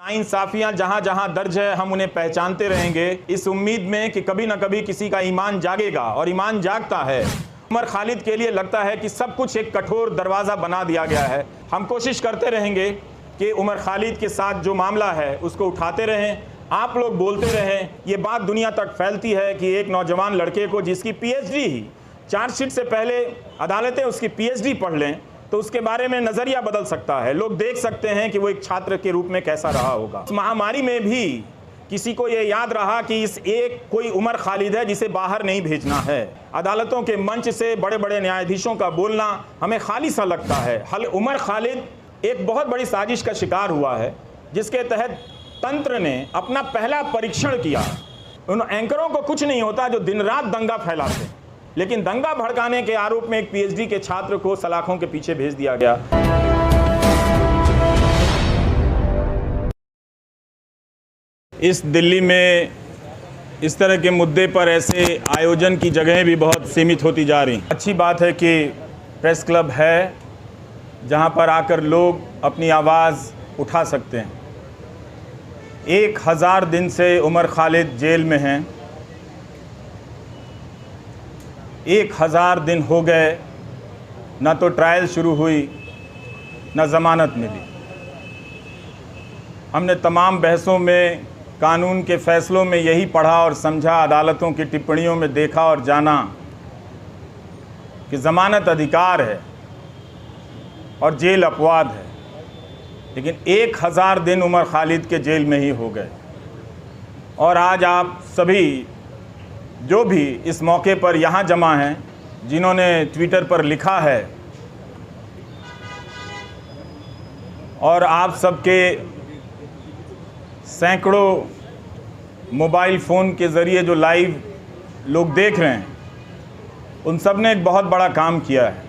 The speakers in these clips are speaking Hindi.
नाइंसाफियां जहां जहां दर्ज है हम उन्हें पहचानते रहेंगे, इस उम्मीद में कि कभी न कभी किसी का ईमान जागेगा, और ईमान जागता है। उमर खालिद के लिए लगता है कि सब कुछ एक कठोर दरवाज़ा बना दिया गया है। हम कोशिश करते रहेंगे कि उमर खालिद के साथ जो मामला है उसको उठाते रहें, आप लोग बोलते रहें। ये बात दुनिया तक फैलती है कि एक नौजवान लड़के को जिसकी पीएचडी ही, चार्जशीट से पहले अदालतें उसकी पीएचडी पढ़ लें तो उसके बारे में नज़रिया बदल सकता है। लोग देख सकते हैं कि वो एक छात्र के रूप में कैसा रहा होगा। इस महामारी में भी किसी को ये याद रहा कि इस एक कोई उमर खालिद है जिसे बाहर नहीं भेजना है। अदालतों के मंच से बड़े बड़े न्यायाधीशों का बोलना हमें खाली सा लगता है। उमर खालिद एक बहुत बड़ी साजिश का शिकार हुआ है, जिसके तहत तंत्र ने अपना पहला परीक्षण किया। उन एंकरों को कुछ नहीं होता जो दिन रात दंगा फैलाते, लेकिन दंगा भड़काने के आरोप में एक पीएचडी के छात्र को सलाखों के पीछे भेज दिया गया। इस दिल्ली में इस तरह के मुद्दे पर ऐसे आयोजन की जगहें भी बहुत सीमित होती जा रही। अच्छी बात है कि प्रेस क्लब है जहां पर आकर लोग अपनी आवाज़ उठा सकते हैं। 1000 दिन से उमर खालिद जेल में हैं। 1000 दिन हो गए, ना तो ट्रायल शुरू हुई ना ज़मानत मिली। हमने तमाम बहसों में, कानून के फ़ैसलों में यही पढ़ा और समझा, अदालतों की टिप्पणियों में देखा और जाना कि ज़मानत अधिकार है और जेल अपवाद है। लेकिन 1000 दिन उमर खालिद के जेल में ही हो गए। और आज आप सभी जो भी इस मौके पर यहाँ जमा हैं, जिन्होंने ट्विटर पर लिखा है, और आप सबके सैकड़ों मोबाइल फ़ोन के ज़रिए जो लाइव लोग देख रहे हैं, उन सब ने एक बहुत बड़ा काम किया है।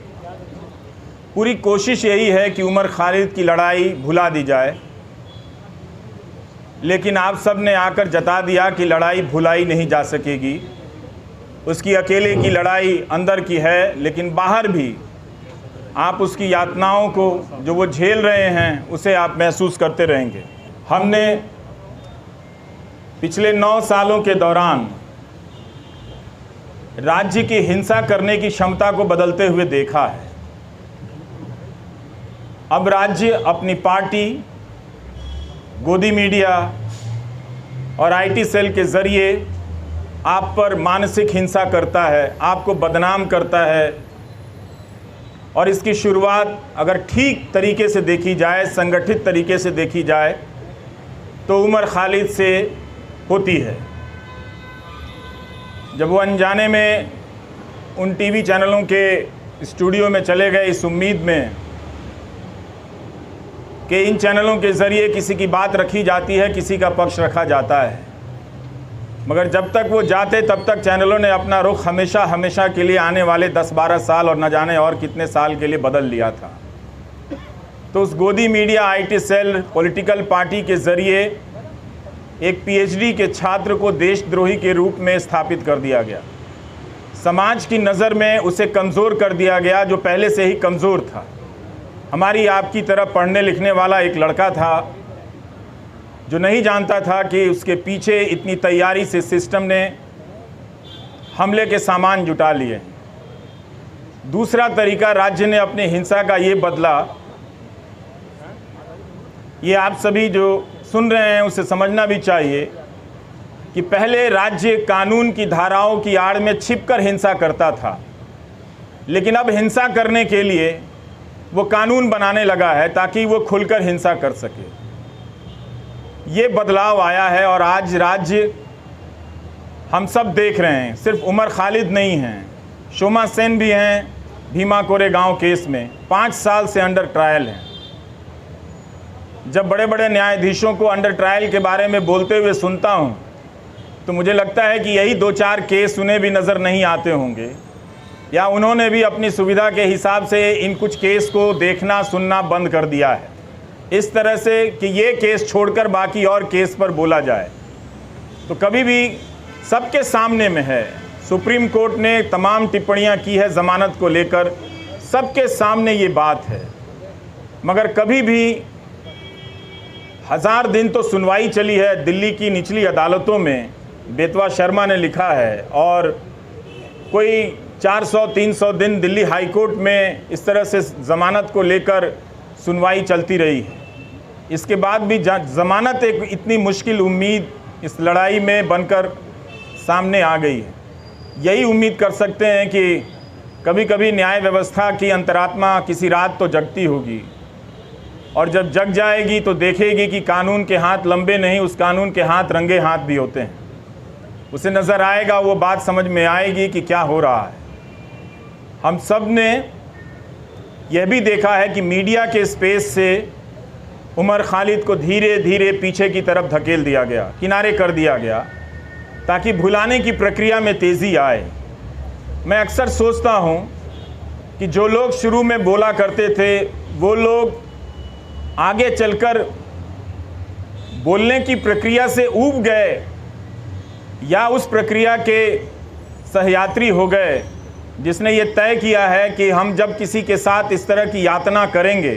पूरी कोशिश यही है कि उमर खालिद की लड़ाई भुला दी जाए, लेकिन आप सब ने आकर जता दिया कि लड़ाई भुलाई नहीं जा सकेगी। उसकी अकेले की लड़ाई अंदर की है, लेकिन बाहर भी आप उसकी यातनाओं को जो वो झेल रहे हैं उसे आप महसूस करते रहेंगे। हमने पिछले 9 सालों के दौरान राज्य की हिंसा करने की क्षमता को बदलते हुए देखा है। अब राज्य अपनी पार्टी, गोदी मीडिया और आईटी सेल के ज़रिए आप पर मानसिक हिंसा करता है, आपको बदनाम करता है। और इसकी शुरुआत अगर ठीक तरीके से देखी जाए, संगठित तरीके से देखी जाए, तो उमर खालिद से होती है। जब वो अनजाने में उन टीवी चैनलों के स्टूडियो में चले गए इस उम्मीद में कि इन चैनलों के ज़रिए किसी की बात रखी जाती है, किसी का पक्ष रखा जाता है, मगर जब तक वो जाते तब तक चैनलों ने अपना रुख हमेशा हमेशा के लिए आने वाले 10-12 साल और न जाने और कितने साल के लिए बदल लिया था। तो उस गोदी media, IT cell, political party के ज़रिए एक पीएचडी के छात्र को देशद्रोही के रूप में स्थापित कर दिया गया। समाज की नज़र में उसे कमज़ोर कर दिया गया, जो पहले से ही कमज़ोर था। हमारी आपकी तरह पढ़ने लिखने वाला एक लड़का था जो नहीं जानता था कि उसके पीछे इतनी तैयारी से सिस्टम ने हमले के सामान जुटा लिए। दूसरा तरीका राज्य ने अपने हिंसा का ये बदला, ये आप सभी जो सुन रहे हैं उसे समझना भी चाहिए कि पहले राज्य कानून की धाराओं की आड़ में छिपकर हिंसा करता था, लेकिन अब हिंसा करने के लिए वो कानून बनाने लगा है ताकि वो खुलकर हिंसा कर सके। ये बदलाव आया है और आज राज्य हम सब देख रहे हैं। सिर्फ उमर खालिद नहीं हैं, शोमा सेन भी हैं भीमा कोरेगांव केस में, 5 साल से अंडर ट्रायल हैं। जब बड़े बड़े न्यायाधीशों को अंडर ट्रायल के बारे में बोलते हुए सुनता हूँ तो मुझे लगता है कि यही 2-4 केस उन्हें भी नज़र नहीं आते होंगे, या उन्होंने भी अपनी सुविधा के हिसाब से इन कुछ केस को देखना सुनना बंद कर दिया है, इस तरह से कि ये केस छोड़कर बाकी और केस पर बोला जाए। तो कभी भी सबके सामने में है, सुप्रीम कोर्ट ने तमाम टिप्पणियां की है ज़मानत को लेकर, सबके सामने ये बात है, मगर कभी भी 1000 दिन तो सुनवाई चली है दिल्ली की निचली अदालतों में, बेतवा शर्मा ने लिखा है, और कोई 400-300 दिन दिल्ली हाई कोर्ट में इस तरह से ज़मानत को लेकर सुनवाई चलती रही है। इसके बाद भी ज़मानत एक इतनी मुश्किल उम्मीद इस लड़ाई में बनकर सामने आ गई है। यही उम्मीद कर सकते हैं कि कभी कभी न्याय व्यवस्था की अंतरात्मा किसी रात तो जगती होगी, और जब जग जाएगी तो देखेगी कि कानून के हाथ लंबे नहीं, उस कानून के हाथ रंगे हाथ भी होते हैं। उसे नज़र आएगा, वो बात समझ में आएगी कि क्या हो रहा है। हम सब ने यह भी देखा है कि मीडिया के स्पेस से उमर खालिद को धीरे धीरे पीछे की तरफ धकेल दिया गया, किनारे कर दिया गया, ताकि भुलाने की प्रक्रिया में तेज़ी आए। मैं अक्सर सोचता हूँ कि जो लोग शुरू में बोला करते थे वो लोग आगे चलकर बोलने की प्रक्रिया से ऊब गए, या उस प्रक्रिया के सहयात्री हो गए जिसने ये तय किया है कि हम जब किसी के साथ इस तरह की यातना करेंगे,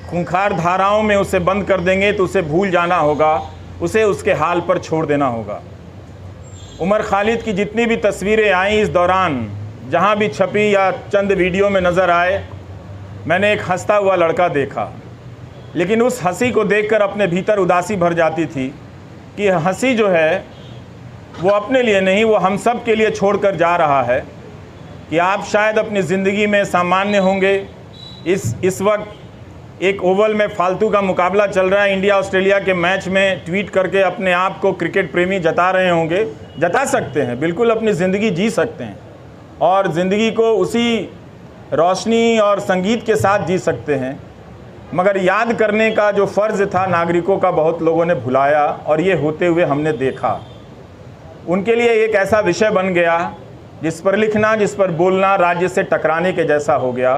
खूंखार धाराओं में उसे बंद कर देंगे, तो उसे भूल जाना होगा, उसे उसके हाल पर छोड़ देना होगा। उमर खालिद की जितनी भी तस्वीरें आईं इस दौरान, जहाँ भी छपी या चंद वीडियो में नज़र आए, मैंने एक हंसता हुआ लड़का देखा, लेकिन उस हंसी को देखकर अपने भीतर उदासी भर जाती थी कि हंसी जो है वो अपने लिए नहीं, वो हम सब के लिए छोड़कर जा रहा है। कि आप शायद अपनी ज़िंदगी में सामान्य होंगे, इस वक्त एक ओवल में फालतू का मुकाबला चल रहा है, इंडिया ऑस्ट्रेलिया के मैच में ट्वीट करके अपने आप को क्रिकेट प्रेमी जता रहे होंगे। जता सकते हैं, बिल्कुल अपनी ज़िंदगी जी सकते हैं, और ज़िंदगी को उसी रोशनी और संगीत के साथ जी सकते हैं। मगर याद करने का जो फ़र्ज़ था नागरिकों का, बहुत लोगों ने भुलाया, और ये होते हुए हमने देखा। उनके लिए एक ऐसा विषय बन गया जिस पर लिखना, जिस पर बोलना राज्य से टकराने के जैसा हो गया।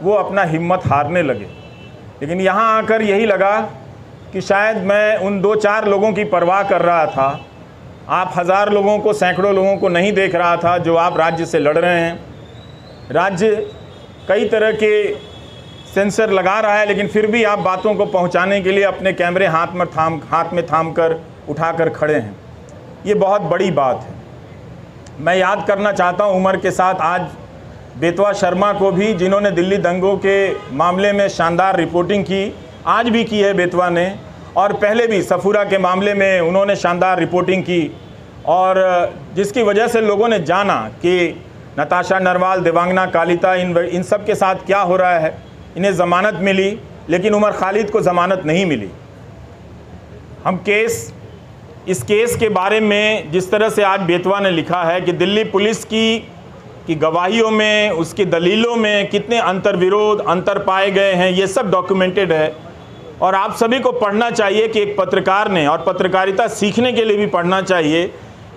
वो अपना हिम्मत हारने लगे। लेकिन यहाँ आकर यही लगा कि शायद मैं उन 2-4 लोगों की परवाह कर रहा था। आप 1000 लोगों को, सैकड़ों लोगों को नहीं देख रहा था जो आप राज्य से लड़ रहे हैं। राज्य कई तरह के सेंसर लगा रहा है, लेकिन फिर भी आप बातों को पहुंचाने के लिए अपने कैमरे हाथ में थाम कर उठाकर खड़े हैं। ये बहुत बड़ी बात है। मैं याद करना चाहता हूं उमर के साथ आज बेतवा शर्मा को भी, जिन्होंने दिल्ली दंगों के मामले में शानदार रिपोर्टिंग की, आज भी की है बेतवा ने, और पहले भी सफूरा के मामले में उन्होंने शानदार रिपोर्टिंग की, और जिसकी वजह से लोगों ने जाना कि नताशा नरवाल, देवांगना कालिता, इन सब के साथ क्या हो रहा है। इन्हें ज़मानत मिली, लेकिन उमर खालिद को ज़मानत नहीं मिली। हम इस केस के बारे में जिस तरह से आज बेतवा ने लिखा है कि दिल्ली पुलिस की गवाहियों में, उसकी दलीलों में कितने अंतर्विरोध, अंतर पाए गए हैं, ये सब डॉक्यूमेंटेड है। और आप सभी को पढ़ना चाहिए कि एक पत्रकार ने, और पत्रकारिता सीखने के लिए भी पढ़ना चाहिए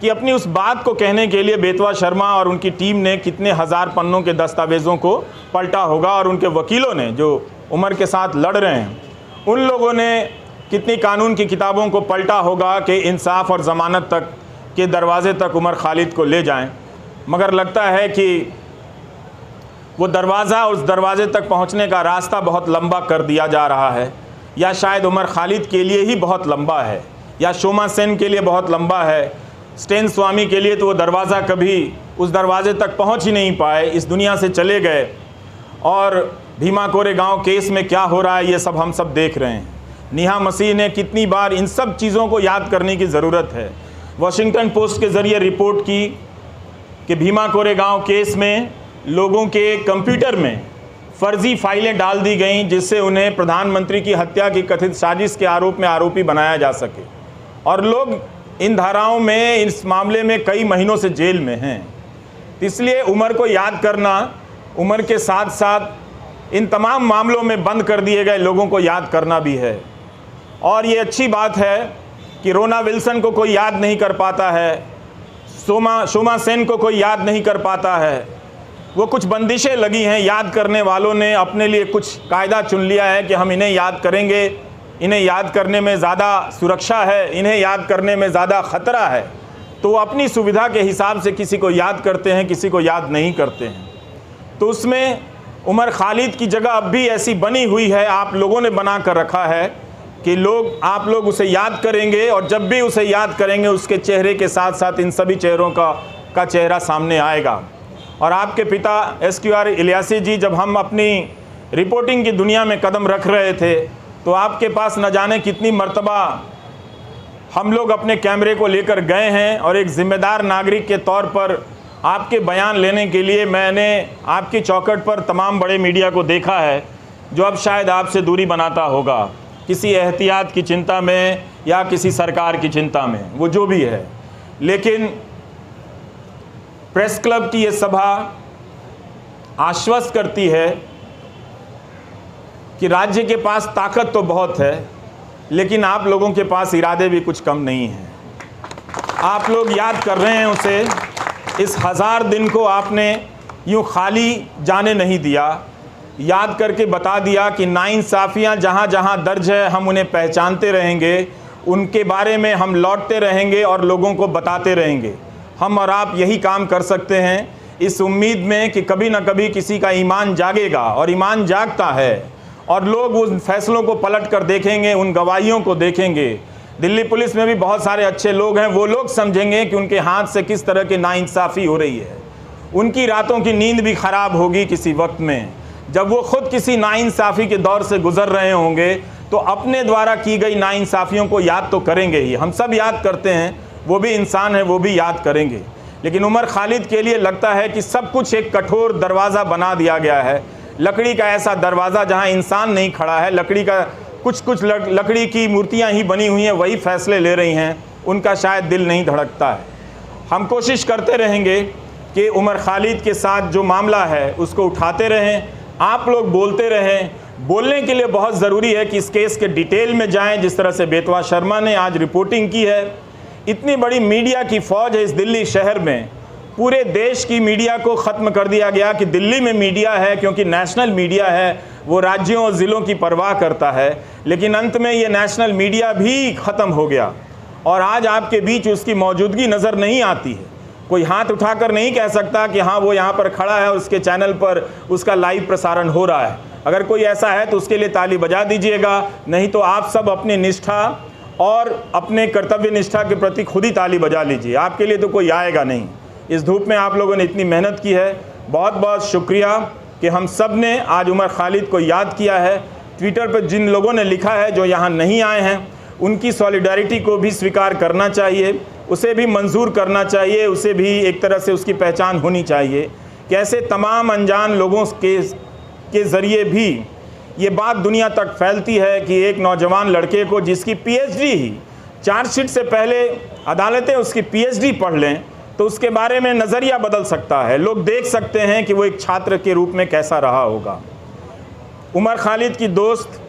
कि अपनी उस बात को कहने के लिए बेतवा शर्मा और उनकी टीम ने कितने 1000 पन्नों के दस्तावेज़ों को पलटा होगा, और उनके वकीलों ने जो उमर के साथ लड़ रहे हैं, उन लोगों ने कितनी कानून की किताबों को पलटा होगा कि इंसाफ और ज़मानत तक के दरवाज़े तक उमर खालिद को ले जाएं। मगर लगता है कि वो दरवाज़ा, उस दरवाज़े तक पहुंचने का रास्ता बहुत लंबा कर दिया जा रहा है, या शायद उमर खालिद के लिए ही बहुत लंबा है, या शोमा सेन के लिए बहुत लंबा है। स्टेन स्वामी के लिए तो वो दरवाज़ा कभी उस दरवाज़े तक पहुंच ही नहीं पाए, इस दुनिया से चले गए। और भीमा कोरेगांव केस में क्या हो रहा है ये सब हम सब देख रहे हैं। नेहा मसीह ने कितनी बार इन सब चीज़ों को याद करने की ज़रूरत है। वॉशिंगटन पोस्ट के ज़रिए रिपोर्ट की कि भीमा कोरेगांव केस में लोगों के कंप्यूटर में फर्जी फाइलें डाल दी गईं, जिससे उन्हें प्रधानमंत्री की हत्या की कथित साजिश के आरोप में आरोपी बनाया जा सके, और लोग इन धाराओं में, इस मामले में कई महीनों से जेल में हैं। इसलिए उमर को याद करना, उमर के साथ साथ इन तमाम मामलों में बंद कर दिए गए लोगों को याद करना भी है। और ये अच्छी बात है कि रोना विल्सन को कोई याद नहीं कर पाता है, शोमा सेन को कोई याद नहीं कर पाता है। वो कुछ बंदिशें लगी हैं, याद करने वालों ने अपने लिए कुछ कायदा चुन लिया है कि हम इन्हें याद करेंगे, इन्हें याद करने में ज़्यादा सुरक्षा है, इन्हें याद करने में ज़्यादा ख़तरा है, तो वो अपनी सुविधा के हिसाब से किसी को याद करते हैं, किसी को याद नहीं करते हैं। तो उसमें उमर खालिद की जगह अब भी ऐसी बनी हुई है, आप लोगों ने बना कर रखा है कि आप लोग उसे याद करेंगे, और जब भी उसे याद करेंगे उसके चेहरे के साथ साथ इन सभी चेहरों का चेहरा सामने आएगा। और आपके पिता SQR इलियासी जी, जब हम अपनी रिपोर्टिंग की दुनिया में कदम रख रहे थे तो आपके पास न जाने कितनी मर्तबा हम लोग अपने कैमरे को लेकर गए हैं, और एक ज़िम्मेदार नागरिक के तौर पर आपके बयान लेने के लिए मैंने आपकी चौखट पर तमाम बड़े मीडिया को देखा है, जो अब शायद आपसे दूरी बनाता होगा किसी एहतियात की चिंता में या किसी सरकार की चिंता में, वो जो भी है। लेकिन प्रेस क्लब की ये सभा आश्वस्त करती है कि राज्य के पास ताकत तो बहुत है, लेकिन आप लोगों के पास इरादे भी कुछ कम नहीं हैं। आप लोग याद कर रहे हैं उसे, इस 1000 दिन को आपने यूँ खाली जाने नहीं दिया। याद करके बता दिया कि नाइंसाफ़ियाँ जहाँ जहाँ दर्ज है हम उन्हें पहचानते रहेंगे, उनके बारे में हम लौटते रहेंगे और लोगों को बताते रहेंगे। हम और आप यही काम कर सकते हैं, इस उम्मीद में कि कभी ना कभी किसी का ईमान जागेगा, और ईमान जागता है, और लोग उन फैसलों को पलट कर देखेंगे, उन गवाहियों को देखेंगे। दिल्ली पुलिस में भी बहुत सारे अच्छे लोग हैं, वो लोग समझेंगे कि उनके हाथ से किस तरह की नाइंसाफ़ी हो रही है। उनकी रातों की नींद भी ख़राब होगी किसी वक्त में, जब वो खुद किसी नाइंसाफ़ी के दौर से गुज़र रहे होंगे, तो अपने द्वारा की गई नाइंसाफ़ियों को याद तो करेंगे ही। हम सब याद करते हैं, वो भी इंसान है, वो भी याद करेंगे। लेकिन उमर खालिद के लिए लगता है कि सब कुछ एक कठोर दरवाज़ा बना दिया गया है, लकड़ी का ऐसा दरवाज़ा जहां इंसान नहीं खड़ा है, लकड़ी का कुछ लकड़ी की मूर्तियां ही बनी हुई हैं, वही फैसले ले रही हैं, उनका शायद दिल नहीं धड़कता है। हम कोशिश करते रहेंगे कि उमर खालिद के साथ जो मामला है उसको उठाते रहें, आप लोग बोलते रहें। बोलने के लिए बहुत ज़रूरी है कि इस केस के डिटेल में जाएं, जिस तरह से बेतवा शर्मा ने आज रिपोर्टिंग की है। इतनी बड़ी मीडिया की फ़ौज है इस दिल्ली शहर में, पूरे देश की मीडिया को ख़त्म कर दिया गया कि दिल्ली में मीडिया है, क्योंकि नेशनल मीडिया है, वो राज्यों और ज़िलों की परवाह करता है। लेकिन अंत में ये नेशनल मीडिया भी ख़त्म हो गया, और आज आपके बीच उसकी मौजूदगी नज़र नहीं आती है। कोई हाथ उठाकर नहीं कह सकता कि हाँ वो यहाँ पर खड़ा है और उसके चैनल पर उसका लाइव प्रसारण हो रहा है। अगर कोई ऐसा है तो उसके लिए ताली बजा दीजिएगा, नहीं तो आप सब अपनी निष्ठा और अपने कर्तव्य निष्ठा के प्रति खुद ही ताली बजा लीजिए। आपके लिए तो कोई आएगा नहीं। इस धूप में आप लोगों ने इतनी मेहनत की है, बहुत बहुत शुक्रिया कि हम सब ने आज उमर खालिद को याद किया है। ट्विटर पर जिन लोगों ने लिखा है जो यहाँ नहीं आए हैं, उनकी सॉलिडारिटी को भी स्वीकार करना चाहिए, उसे भी मंजूर करना चाहिए, उसे भी एक तरह से उसकी पहचान होनी चाहिए। कैसे तमाम अनजान लोगों के ज़रिए भी ये बात दुनिया तक फैलती है कि एक नौजवान लड़के को, जिसकी PhD ही चार्जशीट से पहले अदालतें उसकी PhD पढ़ लें, तो उसके बारे में नज़रिया बदल सकता है। लोग देख सकते हैं कि वो एक छात्र के रूप में कैसा रहा होगा। उमर खालिद की दोस्त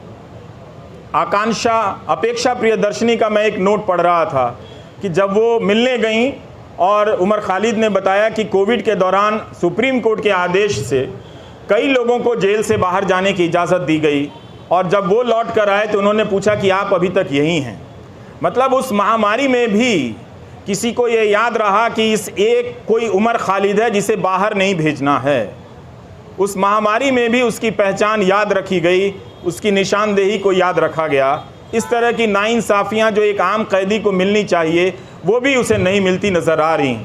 आकांक्षा अपेक्षा प्रियदर्शनी का मैं एक नोट पढ़ रहा था कि जब वो मिलने गईं और उमर खालिद ने बताया कि कोविड के दौरान सुप्रीम कोर्ट के आदेश से कई लोगों को जेल से बाहर जाने की इजाज़त दी गई, और जब वो लौट कर आए तो उन्होंने पूछा कि आप अभी तक यहीं हैं। मतलब उस महामारी में भी किसी को ये याद रहा कि इस एक कोई उमर खालिद है जिसे बाहर नहीं भेजना है। उस महामारी में भी उसकी पहचान याद रखी गई, उसकी निशानदेही को याद रखा गया। इस तरह की नाइंसाफ़ियाँ जो एक आम कैदी को मिलनी चाहिए, वो भी उसे नहीं मिलती नज़र आ रही।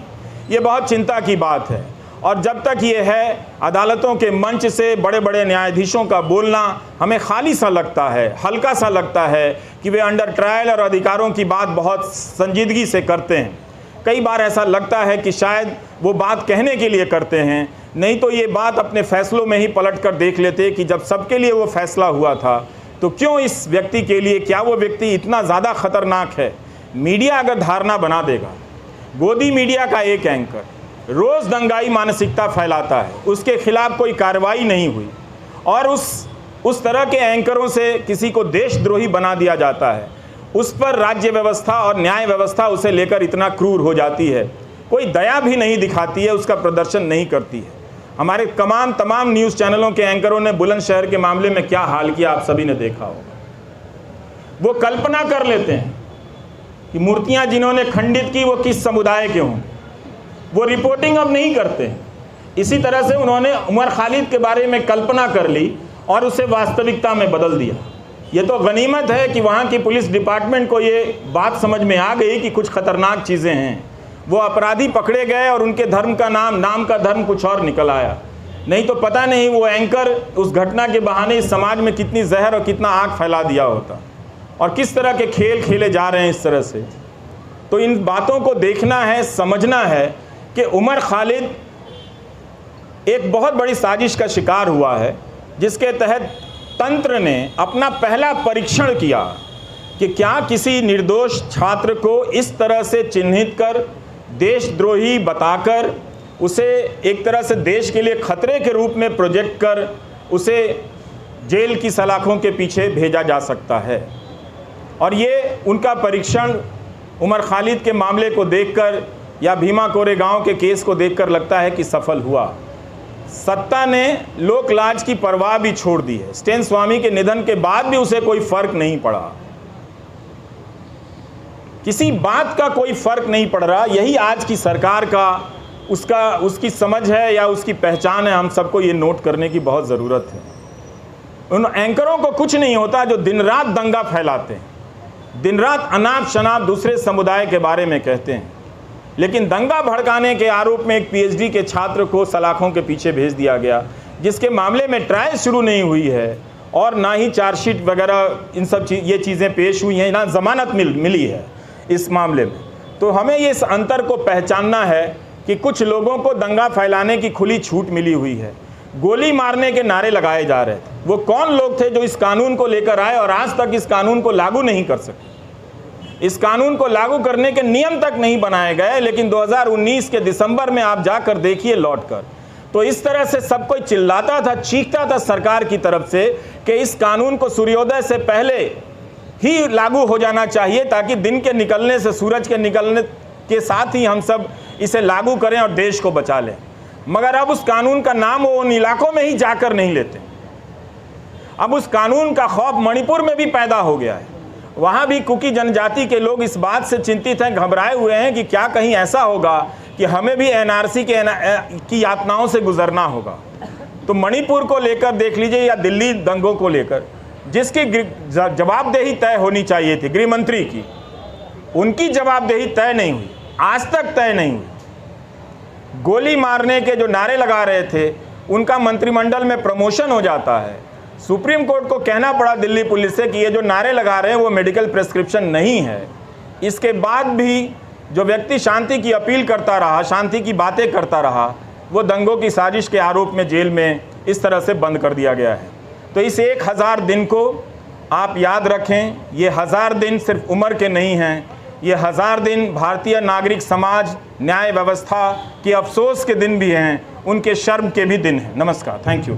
ये बहुत चिंता की बात है। और जब तक ये है, अदालतों के मंच से बड़े बड़े न्यायाधीशों का बोलना हमें खाली सा लगता है, हल्का सा लगता है कि वे अंडर ट्रायल और अधिकारों की बात बहुत संजीदगी से करते हैं। कई बार ऐसा लगता है कि शायद वो बात कहने के लिए करते हैं, नहीं तो ये बात अपने फैसलों में ही पलट कर देख लेते कि जब सबके लिए वो फैसला हुआ था तो क्यों इस व्यक्ति के लिए, क्या वो व्यक्ति इतना ज़्यादा ख़तरनाक है। मीडिया अगर धारणा बना देगा, गोदी मीडिया का एक एंकर रोज़ दंगाई मानसिकता फैलाता है, उसके खिलाफ कोई कार्रवाई नहीं हुई, और उस तरह के एंकरों से किसी को देशद्रोही बना दिया जाता है, उस पर राज्य व्यवस्था और न्याय व्यवस्था उसे लेकर इतना क्रूर हो जाती है, कोई दया भी नहीं दिखाती है, उसका प्रदर्शन नहीं करती है। हमारे तमाम न्यूज़ चैनलों के एंकरों ने बुलंदशहर के मामले में क्या हाल किया आप सभी ने देखा होगा। वो कल्पना कर लेते हैं कि मूर्तियां जिन्होंने खंडित की वो किस समुदाय के होंगे, वो रिपोर्टिंग अब नहीं करते। इसी तरह से उन्होंने उमर खालिद के बारे में कल्पना कर ली और उसे वास्तविकता में बदल दिया। ये तो गनीमत है कि वहाँ की पुलिस डिपार्टमेंट को ये बात समझ में आ गई कि कुछ खतरनाक चीज़ें हैं। वो अपराधी पकड़े गए और उनके धर्म का नाम का धर्म कुछ और निकल आया। नहीं तो पता नहीं वो एंकर उस घटना के बहाने इस समाज में कितनी जहर और कितना आग फैला दिया होता, और किस तरह के खेल खेले जा रहे हैं इस तरह से। तो इन बातों को देखना है, समझना है कि उमर खालिद एक बहुत बड़ी साजिश का शिकार हुआ है, जिसके तहत तंत्र ने अपना पहला परीक्षण किया कि क्या किसी निर्दोष छात्र को इस तरह से चिन्हित कर, देशद्रोही बताकर, उसे एक तरह से देश के लिए खतरे के रूप में प्रोजेक्ट कर उसे जेल की सलाखों के पीछे भेजा जा सकता है। और ये उनका परीक्षण उमर खालिद के मामले को देखकर या भीमा कोरेगांव के केस को देखकर लगता है कि सफल हुआ। सत्ता ने लोक लाज की परवाह भी छोड़ दी है। स्टेन स्वामी के निधन के बाद भी उसे कोई फर्क नहीं पड़ा, किसी बात का कोई फर्क नहीं पड़ रहा। यही आज की सरकार का उसकी समझ है या उसकी पहचान है। हम सबको ये नोट करने की बहुत ज़रूरत है। उन एंकरों को कुछ नहीं होता जो दिन रात दंगा फैलाते हैं, दिन रात अनाप शनाप दूसरे समुदाय के बारे में कहते हैं, लेकिन दंगा भड़काने के आरोप में एक पीएचडी के छात्र को सलाखों के पीछे भेज दिया गया, जिसके मामले में ट्रायल शुरू नहीं हुई है और ना ही चार्जशीट वगैरह इन सब ये चीज़ें पेश हुई हैं, ना ज़मानत मिली है इस मामले में। तो हमें ये इस अंतर को पहचानना है कि कुछ लोगों को दंगा फैलाने की खुली छूट मिली हुई है। गोली मारने के नारे लगाए जा रहे थे। वो कौन लोग थे जो इस कानून को लेकर आए और आज तक इस कानून को लागू नहीं कर सके। इस कानून को लागू करने के नियम तक नहीं बनाए गए, लेकिन 2019 के दिसंबर में आप जाकर देखिए लौटकर, तो इस तरह से सब कोई चिल्लाता था, चीखता था सरकार की तरफ से कि इस कानून को सूर्योदय से पहले ही लागू हो जाना चाहिए, ताकि दिन के निकलने से, सूरज के निकलने के साथ ही हम सब इसे लागू करें और देश को बचा लें। मगर अब उस कानून का नाम वो उन इलाकों में ही जाकर नहीं लेते। अब उस कानून का खौफ मणिपुर में भी पैदा हो गया है। वहाँ भी कुकी जनजाति के लोग इस बात से चिंतित हैं, घबराए हुए हैं कि क्या कहीं ऐसा होगा कि हमें भी एनआरसी की यातनाओं से गुजरना होगा। तो मणिपुर को लेकर देख लीजिए या दिल्ली दंगों को लेकर, जिसकी जवाबदेही तय होनी चाहिए थी गृह मंत्री की, उनकी जवाबदेही तय नहीं हुई, आज तक तय नहीं हुई। गोली मारने के जो नारे लगा रहे थे उनका मंत्रिमंडल में प्रमोशन हो जाता है। सुप्रीम कोर्ट को कहना पड़ा दिल्ली पुलिस से कि ये जो नारे लगा रहे हैं वो मेडिकल प्रिस्क्रिप्शन नहीं है। इसके बाद भी जो व्यक्ति शांति की अपील करता रहा, शांति की बातें करता रहा, वो दंगों की साजिश के आरोप में जेल में इस तरह से बंद कर दिया गया है। तो इस 1000 दिन को आप याद रखें। ये 1000 दिन सिर्फ उम्र के नहीं हैं, ये 1000 दिन भारतीय नागरिक समाज, न्याय व्यवस्था की अफसोस के दिन भी हैं, उनके शर्म के भी दिन हैं। नमस्कार, थैंक यू।